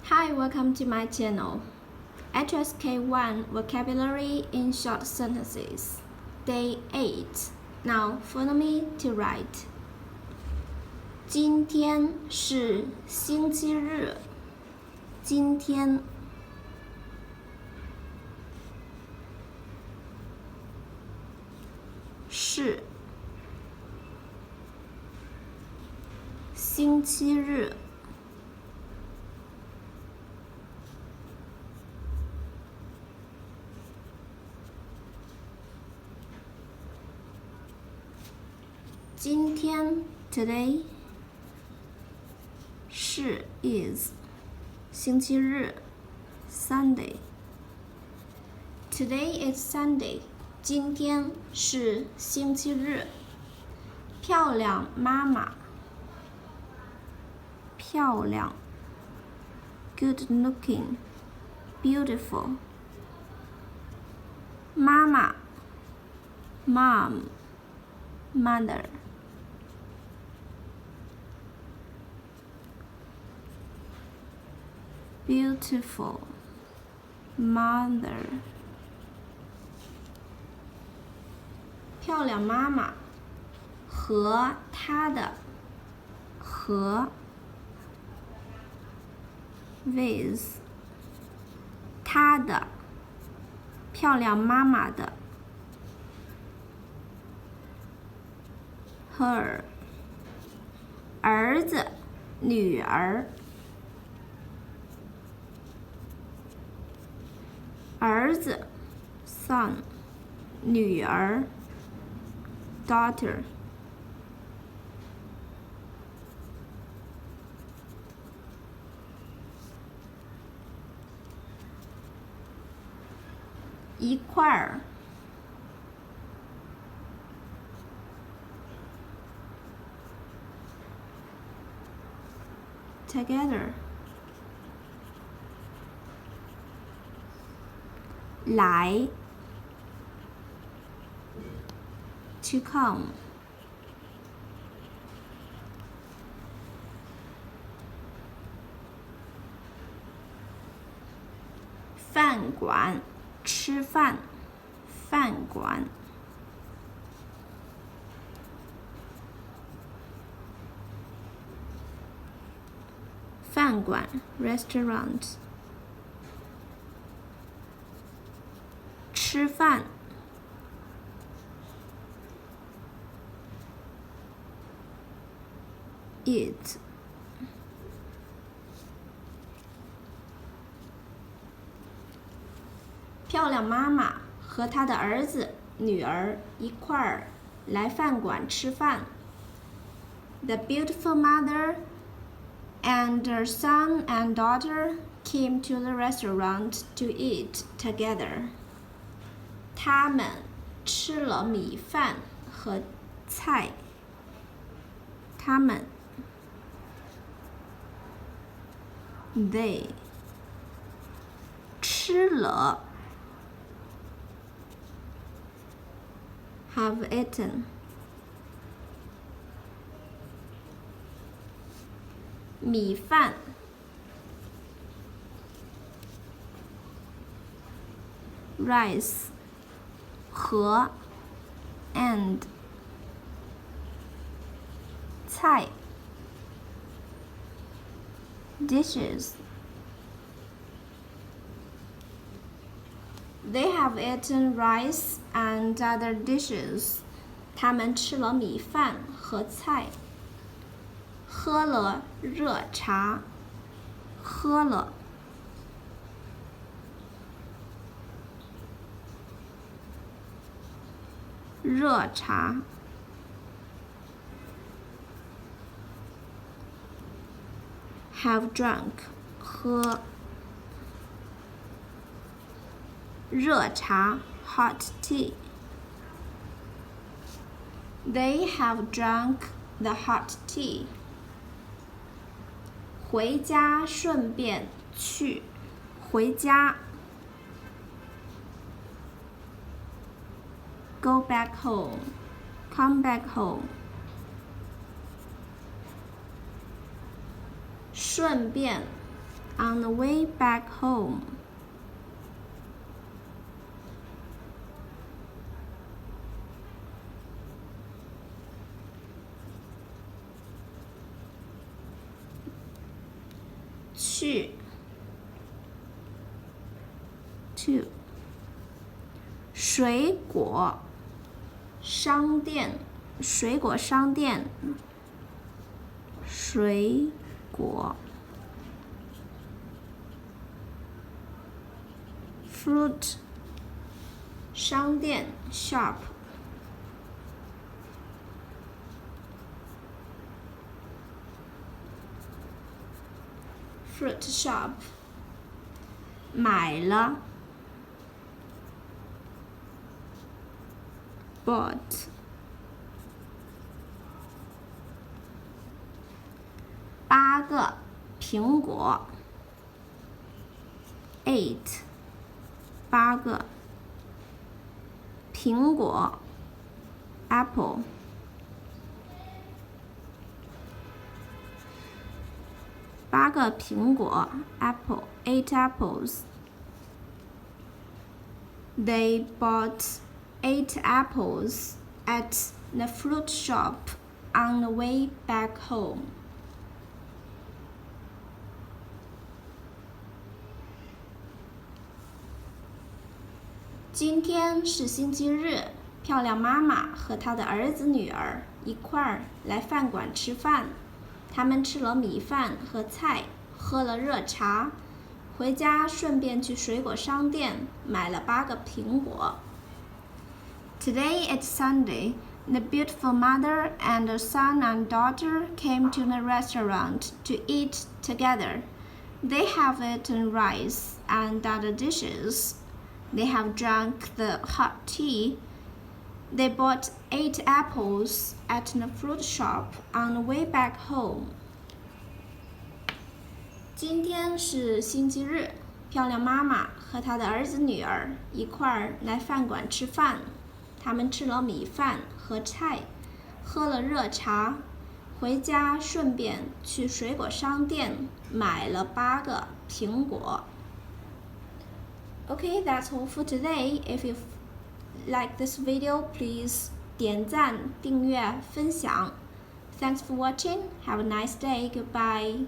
Hi, welcome to my channel. HSK1 Vocabulary in Short Sentences. Day 8. Now follow me to write. 今天是星期日。今天是星期日。今天 today 是 is 星期日 Sunday. Today is Sunday. 今天是星期日。漂亮妈妈，漂亮 good looking, beautiful. 妈妈 mom, mother. Beautiful mother. 漂亮妈妈和她的和 with 她的漂亮妈妈的 her 儿子女儿儿子 son 女儿 daughter. 一块儿together. 来 to come. 饭馆吃饭饭馆。饭馆 restaurant. 吃饭 eat. 漂亮妈妈和她的儿子女儿一块儿来饭馆吃饭。The beautiful mother and her son and daughter came to the restaurant to eat together. 他们吃了米饭和菜。他们 they 吃了 have eaten. 米饭 rice 和 and 菜 dishes. They have eaten rice and other dishes. 他们吃了米饭和菜。喝了热茶。喝了热茶。have drunk 喝热茶 hot tea. They have drunk the hot tea. 回家顺便去回家 go back home, come back home. 顺便 on the way back home. To 水果商店，水果商店，水果 fruit 商店 shop fruit shop 买了 bought 8个苹果 88个苹果 apple 8个苹果 apple 8 apples. They bought 8 apples at the fruit shop on the way back home. 今天是星期日，漂亮妈妈和她的儿子女儿一块儿来饭馆吃饭。他们吃了米饭和菜，喝了热茶，回家顺便去水果商店买了8个苹果。Today it's Sunday. The beautiful mother and the son and daughter came to the restaurant to eat together. They have eaten rice and other dishes. They have drunk the hot tea. They bought 8 apples at the fruit shop on the way back home. 今天是星期日，漂亮妈妈和她的儿子女儿一块儿来饭馆吃饭。他们吃了米饭和菜，喝了热茶，回家顺便去水果商店买了8个苹果。Okay, that's all for today. If you like this video, please 点赞、订阅、分享。Thanks for watching. Have a nice day. Goodbye.